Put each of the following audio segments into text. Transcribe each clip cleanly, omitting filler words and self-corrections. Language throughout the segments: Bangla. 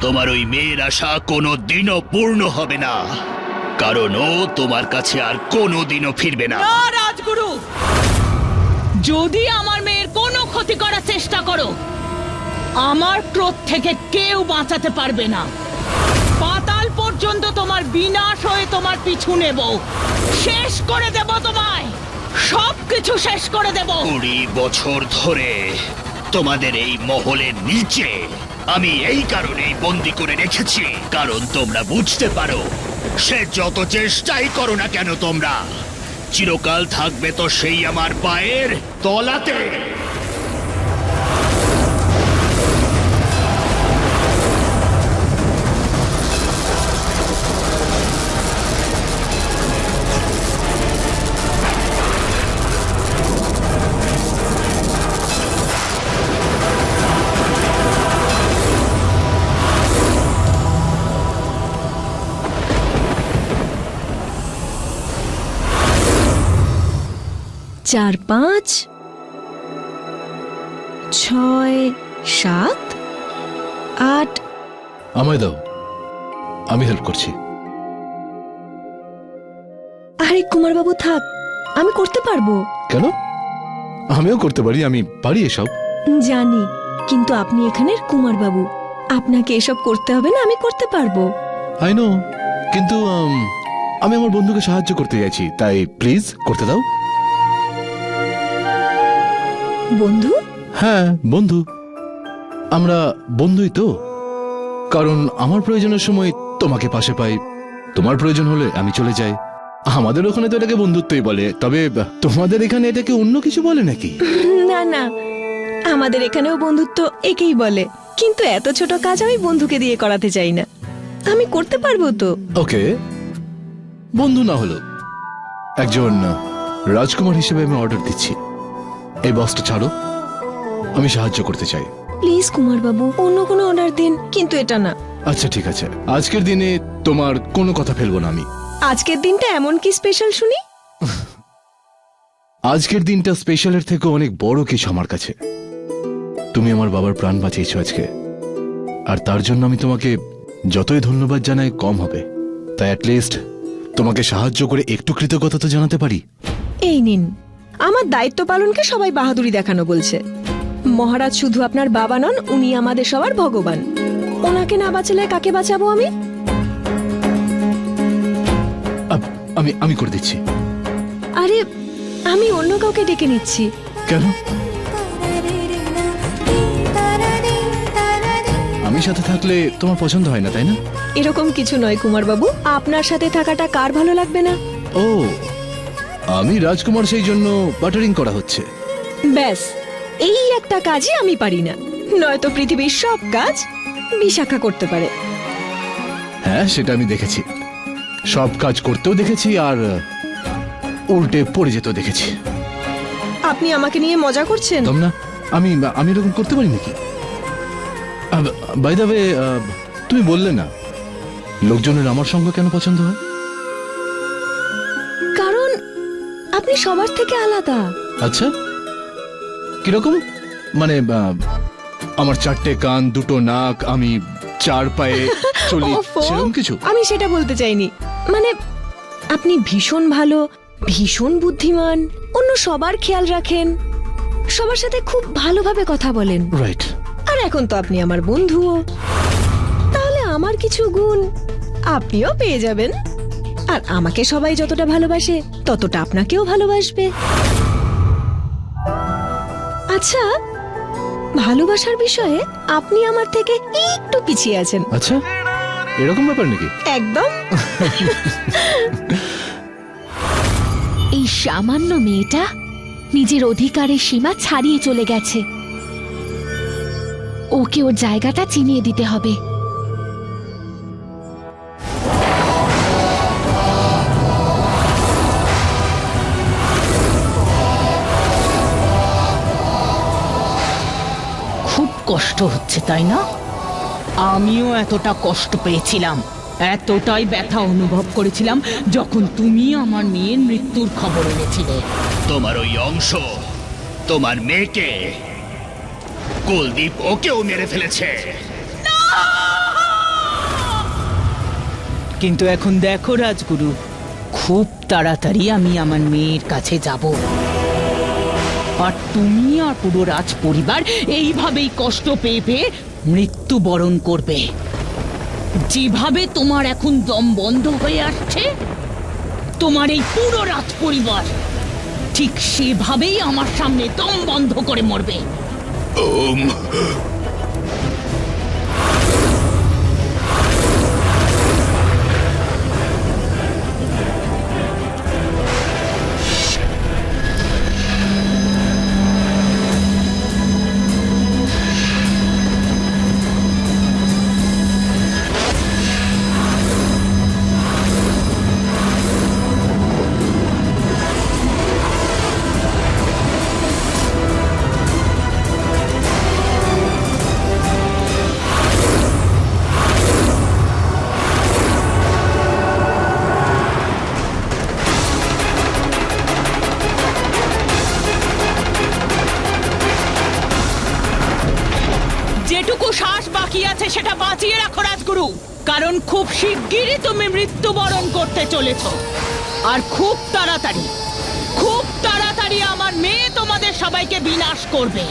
তোমার ওই মেয়ের আশা কোনো দিনও পূর্ণ হবে না, কারণ ও তোমার কাছে আর কোনো দিনও ফিরবে না। রাজগুরু, যদি আমার মেয়ের কোনো ক্ষতি করার চেষ্টা করো, আমার ক্রোধ থেকে কেউ বাঁচাতে পারবে না। পাতাল পর্যন্ত তোমার বিনাশ হয়ে তোমার পিছু নেব, শেষ করে দেব, তোমায় সবকিছু শেষ করে দেব। 20 বছর ধরে তোমাদের এই মহলের নিচে আমি এই কারণেই বন্দি করে রেখেছি, কারণ তোমরা বুঝতে পারো সে যত চেষ্টাই করো না কেন তোমরা চিরকাল থাকবে তো সেই আমার পায়ের তলাতে। চার, 5, 6, 7, 8। আমায় দাও, আমি হেল্প করছি। আরে কুমারবাবু থাক, আমি করতে পারবো। কেন? আমিও করতে পারি, আমি পারি এসব। জানি, কিন্তু আপনি এখানের কুমারবাবু, আপনাকে এসব করতে হবে না, আমি করতে পারবো। আই নো, কিন্তু আমি আমার বন্ধুকে সাহায্য করতে চাইছি, তাই প্লিজ করতে দাও। বন্ধু? হ্যাঁ, বন্ধু। আমরা বন্ধুই তো, কারণ আমার প্রয়োজনের সময় তোমাকে পাশে পাই, তোমার প্রয়োজন হলে আমি চলে যাই। আমাদের ওখানে তো এটাকে বন্ধুত্বই বলে, তবে তোমাদের এখানে এটাকে অন্য কিছু বলে নাকি? না না, আমাদের এখানেও বন্ধুত্ব একেই বলে, কিন্তু এত ছোট কাজ আমি বন্ধুকে দিয়ে করাতে চাই না, আমি করতে পারবো তো। ওকে, বন্ধু না হলো একজন রাজকুমার হিসেবে আমি অর্ডার দিচ্ছি, এই বক্সটা ছাড়ো, আমি সাহায্য করতে চাই। প্লিজ কুমারবাবু, অন্য কোনো অর্ডার দিন, কিন্তু এটা না। আচ্ছা ঠিক আছে, আজকের দিনে তোমার কোনো কথা ফেলবো না আমি। আজকের দিনটা এমন কি স্পেশাল শুনি? আজকের দিনটা স্পেশালের থেকে অনেক বড় কিছু আমার কাছে। তুমি আমার বাবার প্রাণ বাঁচিয়েছো আজকে, আর তার জন্য আমি তোমাকে যতই ধন্যবাদ জানাই কম হবে, তাই অ্যাটলিস্ট তোমাকে সাহায্য করে একটু কৃতজ্ঞতা তো জানাতে পারি। এই নিন, আমার দায়িত্ব পালনকে সবাই বাহাদুরি দেখানো বলছে। মহারাজ শুধু আপনার বাবা নন, উনি আমাদের সবার ভগবান। ওনাকে না বাঁচালে কাকে বাঁচাবো আমি? আমি আমি করে দিচ্ছি। আরে আমি অন্য কাউকে ডেকে নিচ্ছি। কেন? আমি সাথে থাকলে তোমার পছন্দ হয় না, তাই না? এরকম কিছু নয় কুমারবাবু, আপনার সাথে থাকাটা কার ভালো লাগবে না? ও, আমি রাজকুমার, সেই জন্য বাটারিং করা হচ্ছে। ব্যাস, এই একটা কাজই আমি পারি না, নয়তো পৃথিবীর সব কাজ বিশাখা করতে পারে। হ্যাঁ, সেটা আমি দেখেছি, সব কাজ করতেও দেখেছি, আর উল্টে পড়ে যেতেও দেখেছি। আপনি আমাকে নিয়ে মজা করছেন? না, আমি আমি এরকম করতে পারি নাকি? বাই দ্য ওয়ে, তুমি বললে না লোকজনের আমার সঙ্গ কেন পছন্দ হয়? কারণ আপনি সবার থেকে আলাদা। আচ্ছা, কিরকম? মানে আমার 4টে কান, 2টো নাক, আমি 4 পায়ে চলি, সেরকম কিছু? আমি সেটা বলতে চাইনি, মানে আপনি ভীষণ ভালো, ভীষণ বুদ্ধিমান, অন্য সবার খেয়াল রাখেন, সবার সাথে খুব ভালোভাবে কথা বলেন। রাইট। আর এখন তো আপনি আমার বন্ধুও, তাহলে আমার কিছু গুণ আপনিও পেয়ে যাবেন। আর আমাকে সবাই যতটা ভালোবাসে ততটা আপনাকেও ভালোবাসবে। আচ্ছা, ভালোবাসার বিষয়ে আপনি আমার থেকে একটু পিছিয়ে আছেন। আচ্ছা, এরকম ব্যাপার নাকি? একদম। এই সামান্য মেয়েটা নিজের অধিকারের সীমা ছাড়িয়ে চলে গেছে, ওকে ওর জায়গাটা চিনিয়ে দিতে হবে। খুব কষ্ট হচ্ছে তাই না? আমিও এতটা কষ্ট পেয়েছিলাম, এতটাই ব্যথা অনুভব করেছিলাম যখন তুমি আমার মেয়ের মৃত্যুর খবর এনেছিলে। তোমার ওই অংশ তোমার মেয়েকে কুলদীপ ওকেও মেরে ফেলেছে। কিন্তু এখন দেখো রাজগুরু, খুব তাড়াতাড়ি আমি আমার মেয়ের কাছে যাব, আর তুমি আর পুরো রাজ পরিবার এইভাবেই কষ্ট পেয়ে পেয়ে মৃত্যুবরণ করবে। যেভাবে তোমার এখন দম বন্ধ হয়ে আসছে, তোমার এই পুরো রাজ পরিবার ঠিক সেভাবেই আমার সামনে দম বন্ধ করে মরবে। যেটুকু শ্বাস বাকি আছে সেটা বাঁচিয়ে রাখো রাজগুরু, কারণ খুব শিগগিরই তুমি মৃত্যুবরণ করতে চলেছ। আর খুব তাড়াতাড়ি আমার মেয়ে তোমাদের সবাইকে বিনাশ করবে।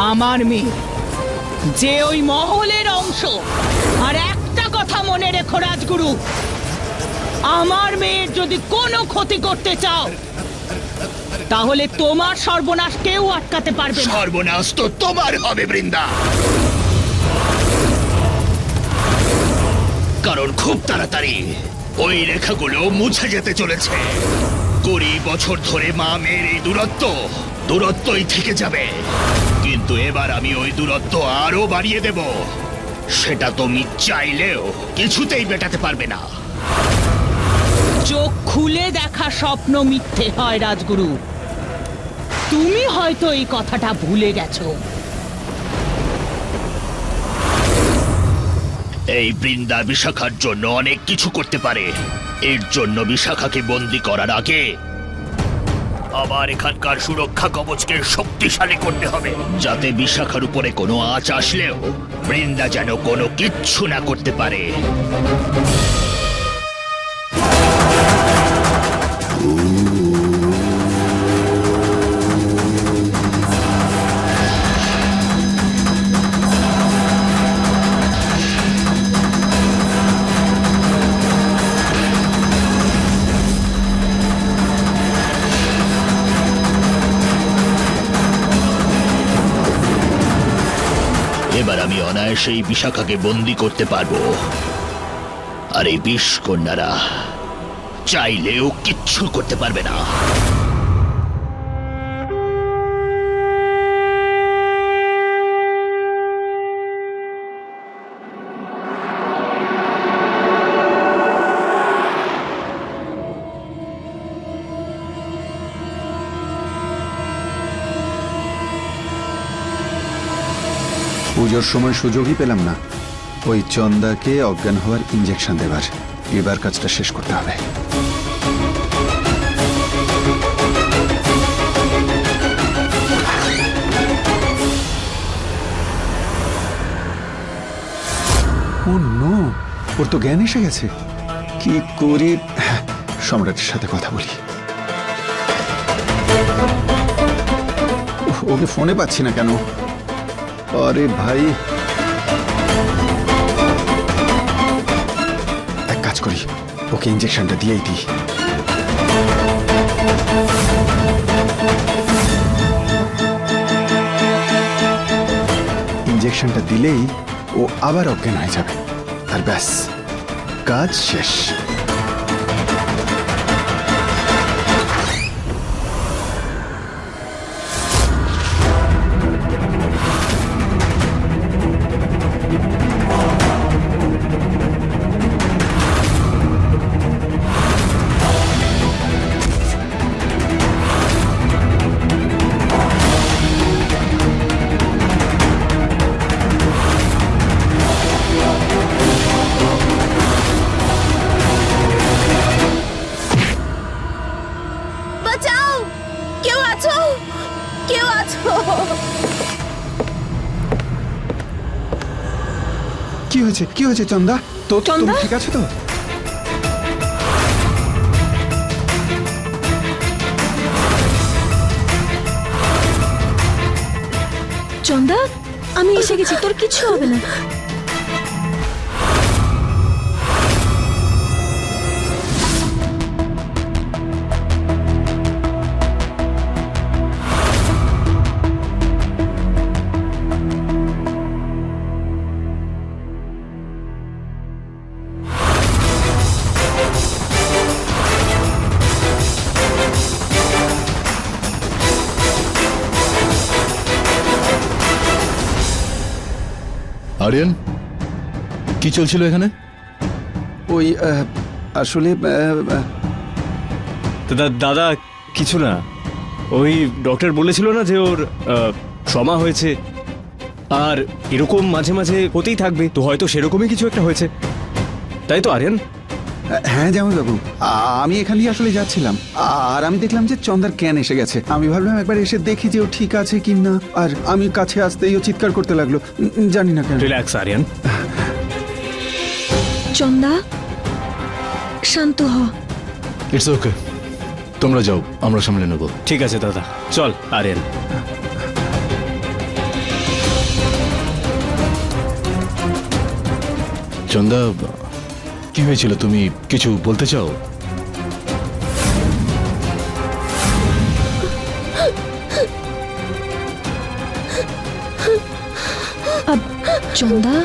আমার মেয়ে যে ওই মহলের অংশ। আর একটা কথা মনে রেখো রাজগুরু, আমার মেয়ের যদি কোনো ক্ষতি করতে চাও, তাহলে তোমার সর্বনাশ কেউ আটকাতে পারবে না। সর্বনাশ তো তোমার হবে বৃন্দা, কারণ খুব তাড়াতাড়ি ওই রেখাগুলো মুছে যেতে চলেছে। 20 বছর ধরে মা মেয়ের এই দূরত্বই থেকে যাবে, কিন্তু এবার আমি ওই দূরত্ব আরো বাড়িয়ে দেব। সেটা তুমি চাইলেও কিছুতেই মেটাতে পারবে না। চোখ খুলে দেখা স্বপ্ন মিথ্যে হয় রাজগুরু, তুমি হয়তো এই কথাটা ভুলে গেছো। এই বৃন্দা বিশাখার জন্য অনেক কিছু করতে পারে। এর জন্য বিশাখাকে বন্দি করার আগে আবার এখানকার সুরক্ষা কবচকে শক্তিশালী করতে হবে, যাতে বিশাখার উপরে কোনো আঁচ আসলেও বৃন্দা যেন কোনো কিচ্ছু না করতে পারে। এবার আমি অনায়াসেই বিশাখাকে বন্দি করতে পারবো, আর এই বিষ কন্যারা চাইলেও কিচ্ছু করতে পারবে না। পুজোর সময় সুযোগই পেলাম না ওই চন্দাকে অজ্ঞান হওয়ার ইঞ্জেকশন দেবার। এবার কাজটা শেষ করতে হবে। ও নো, ওর তো জ্ঞান এসে গেছে। কি করি? সম্রাটের সাথে কথা বলি। ওকে ফোনে পাচ্ছি না কেন? আরে ভাই, এক কাজ করি, ওকে ইঞ্জেকশনটা দিয়েই দিই। ইঞ্জেকশনটা দিলেই ও আবার অজ্ঞান হয়ে যাবে, আর ব্যাস কাজ শেষ। করেছো। কি হয়েছে, কি হয়েছে চন্দা? তো তুমি চন্দা? ঠিক আছে তো? চন্দা, আমি এসে গেছি, তোর কিচ্ছু হবে না। আরিয়ান, কি চলছিল এখানে? ওই আসলে দাদা কিছু না, ওই ডক্টর বলেছিল না যে ওর ট্রমা হয়েছে আর এরকম মাঝে মাঝে হতেই থাকবে, তো হয়তো সেরকমই কিছু একটা হয়েছে, তাই তো আরিয়ান? হ্যাঁ জামাইবাবু, আমি এখান দিয়ে আসলে যাচ্ছিলাম আর আমি দেখলাম যে চন্দার ক্যান এসে গেছে। আমি ভাবলাম একবার এসে দেখি যে ও ঠিক আছে কি না, আর আমি কাছে আসতেই ও চিৎকার করতে লাগলো, জানি না কেন। রিল্যাক্স আরিয়ান। চন্দা, শান্ত হ। ইটস ওকে, তোমরা যাও, আমরা সামলে নেব। ঠিক আছে দাদা, চল আরিয়ান। চন্দা, কি হয়েছিল? তুমি কিছু বলতে চাও? চন্দা,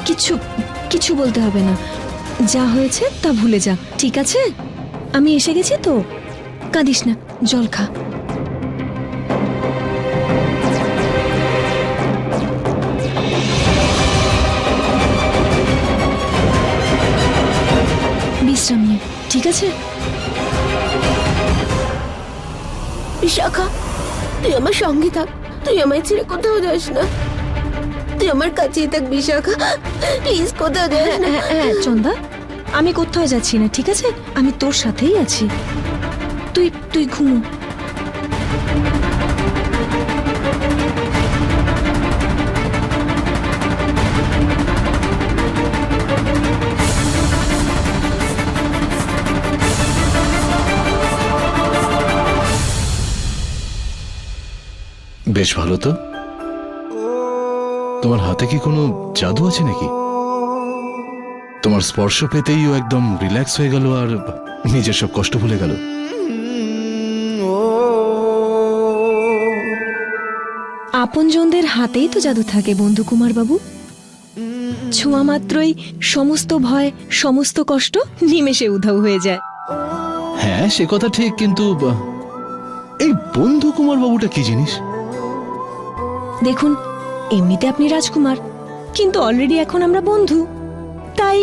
কিছু কিছু বলতে হবে না, যা হয়েছে তা ভুলে যা, ঠিক আছে? আমি এসে গেছি তো, কাঁদিস না, জল খা। বিশ্রাম নে, ঠিক আছে? বিশাখা, তুই আমার সঙ্গে থাক, তুই আমায় ছেড়ে কোথাও যাস না, তুই আমার কাছেই থাক বিশাখা, প্লিজ কোথাও যাস না। হ্যাঁ চন্দা, আমি কোথাও যাচ্ছি না, ঠিক আছে? আমি তোর সাথেই আছি, তুই তুই ঘুমো। বেশ ভালো তো। তোমার হাতে কি কোনো জাদু আছে নাকি? তোমার স্পর্শ পেতেই ও একদম রিল্যাক্স হয়ে গেল আর নিজের সব কষ্ট ভুলে গেল। আপনজনদের হাতেই তো জাদু থাকে বন্ধু কুমার বাবু, ছোঁয়া মাত্রই সমস্ত ভয়, সমস্ত কষ্ট নিমেষে উধাও হয়ে যায়। হ্যাঁ সে কথা ঠিক, কিন্তু এই বন্ধু কুমার বাবুটা কি জিনিস? দেখুন, এমনিতে আপনি রাজকুমার, কিন্তু অলরেডি এখন আমরা বন্ধু, তাই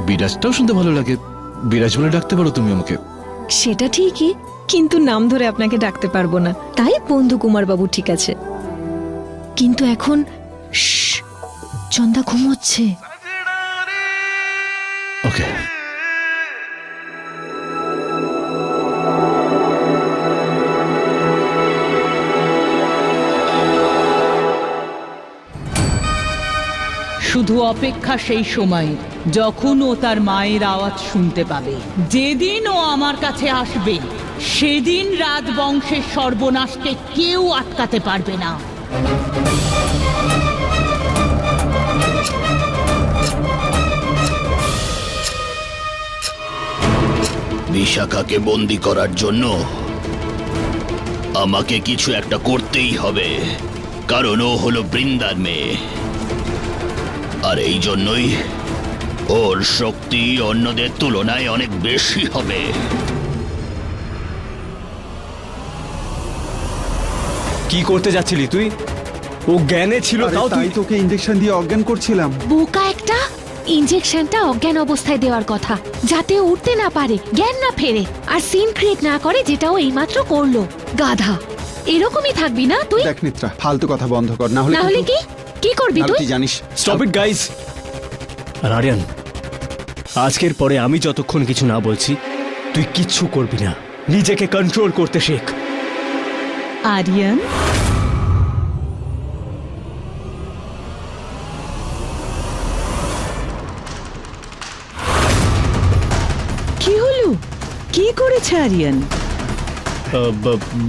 বিরাজটাও শুনতে ভালো লাগে, বিরাজ বলে ডাকতে পারো তুমি আমাকে। সেটা ঠিকই, কিন্তু নাম ধরে আপনাকে ডাকতে পারবো না, তাই বন্ধু কুমার বাবু ঠিক আছে। কিন্তু এখন শ্শ্, চন্দা ঘুমোচ্ছে। ওকে। শুধু অপেক্ষা সেই সময় যখন ও তার মায়ের আওয়াজ শুনতে পাবে। যেদিন ও আমার কাছে আসবে সেদিন রাজবংশের সর্বনাশকে কেউ আটকাতে পারবে না। বিশাখাকে বন্দি করার জন্য আমাকে কিছু একটা করতেই হবে, কারণ ও হলো বৃন্দার মেয়ে, আর এই জন্যই ওর শক্তি অন্যদের তুলনায় অনেক বেশি হবে। কি করতে যাচ্ছিলি তুই? ও জ্ঞানে ছিল, আরে তাও তুই তাই তোকে ইঞ্জেকশন দিয়ে অজ্ঞান করছিলাম। বোকা একটা, ইনজেকশনটা অজ্ঞান অবস্থায় দেওয়ার কথা, যাতে ও উঠতে না পারে, জ্ঞান না ফেরে, আর সিন ক্রিয়েট না করে, যেটা ও এইমাত্র করলো। গাধা, এরকমই থাকবি না তুই? দেখ নিত্রা, ফালতু কথা বন্ধ কর, না হলে না হলে কি কি করবি নাহলে তুই? তুই জানিস। Stop it guys. আর আরিয়ান, আজকের পরে আমি যতক্ষণ কিছু না বলছি তুই কিচ্ছু করবি না, নিজেকে কন্ট্রোল করতে শেখ। আরিয়ান, কি হলো? কি করেছে আরিয়ান?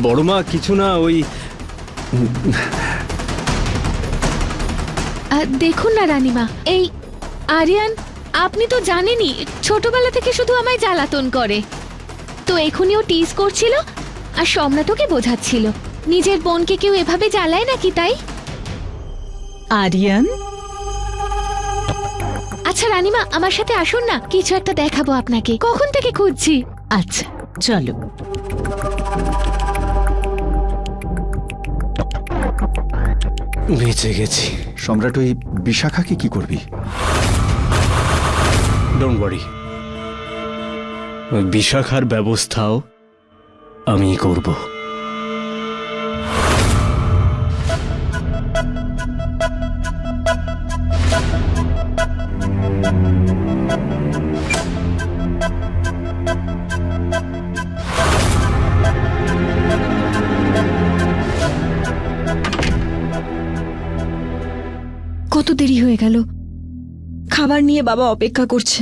বড় মা কিছু না, ওই দেখুন না রানীমা, এই আরিয়ান, আপনি তো জানেনই ছোটবেলা থেকে শুধু আমায় জ্বালাতন করে। তো এখনই ও টিজ করছিল আর সম্রাট ওকে বোঝাচ্ছিল নিজের বোনকে কেউ এভাবে জ্বালায় নাকি, তাই? আরিয়ান, আচ্ছা রানীমা, আমার সাথে আসুন না, কিছু একটা দেখাবো আপনাকে। কখন থেকে খুঁজছি। আচ্ছা চলো। বেঁচে গেছি। সম্রাট, ওই বিশাখাকে কি করবি? ডোন্ট ওয়ারি, বিশাখার ব্যবস্থাও আমি করব। কত দেরি হয়ে গেল, খাবার নিয়ে বাবা অপেক্ষা করছে।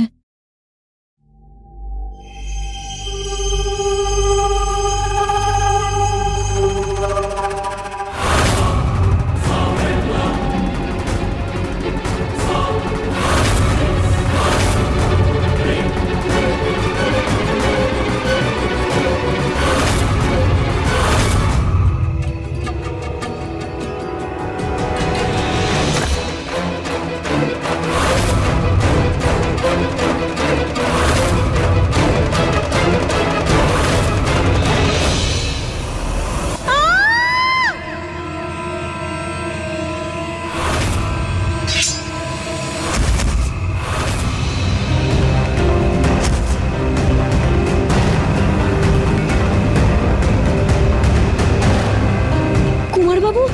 কুমারবাবু,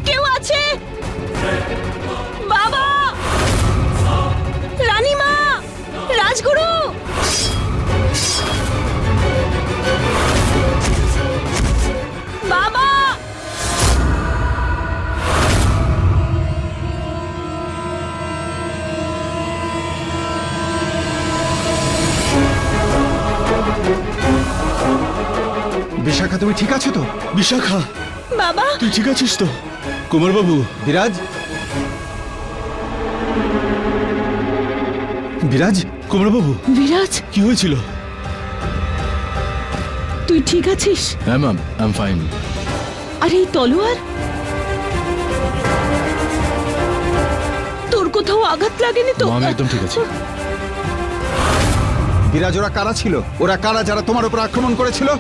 কেউ আছে? বাবা, রানীমা, রাজগুরু, বাবা। বিশাখা, তুমি ঠিক আছো তো? বিশাখা, বাবা, তুই ঠিক আছিস তো? কুমারবাবু, বিরাজ, বিরাজ, কুমারবাবু, বিরাজ, কি হয়েছিল? তুই ঠিক আছিস? হ্যাঁ ম্যাম, আই এম ফাইন। আর এই তলোয়ার, তোর কোথাও আঘাত লাগেনি তো? আমি একদম ঠিক আছি। বিরাজ, ওরা কারা ছিল? ওরা কারা যারা তোমার উপর আক্রমণ করেছিল?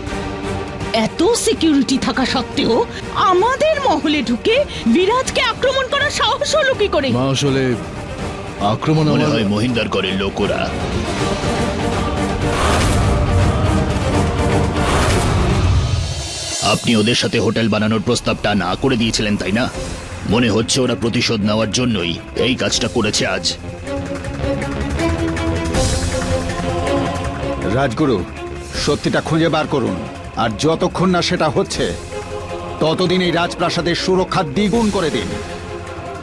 এত সিকিউরিটি থাকা সত্ত্বেও আমাদের মহলে ঢুকে বিরাজকে আক্রমণ করার সাহস হলো কি করে? মা, আসলে আক্রমণ মনে আমার হয় মহিন্দার ঘরের লোকরা। আপনি ওদের সাথে হোটেল বানানোর প্রস্তাবটা না করে দিয়েছিলেন, তাই না? মনে হচ্ছে ওরা প্রতিশোধ নেওয়ার জন্যই এই কাজটা করেছে আজ। রাজগুরু, সত্যিটা খুঁজে বার করুন। আর যতক্ষণ না সেটা হচ্ছে ততদিন এই রাজপ্রাসাদের সুরক্ষা দ্বিগুণ করে দিন।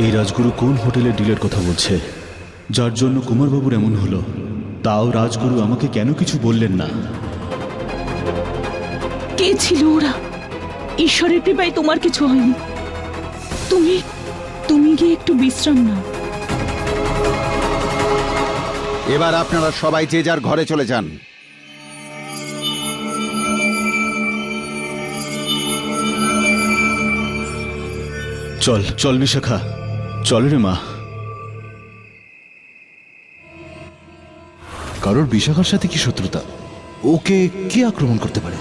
এই রাজগুরু কোন হোটেলের ডিলের কথা বলছে যার জন্য কুমারবাবুর এমন হলো? তাও রাজগুরু আমাকে কেন কিছু বললেন না? কে ছিল ওরা? ঈশ্বরের কৃপায় তোমার কিছু হয়নি। তুমি তুমি গিয়ে একটু বিশ্রাম নাও। এবার আপনারা সবাই যে যার ঘরে চলে যান। চল চল বিশাখা, চল রে মা। কারোর বিশাখার সাথে কি শত্রুতা? ওকে কে আক্রমণ করতে পারে?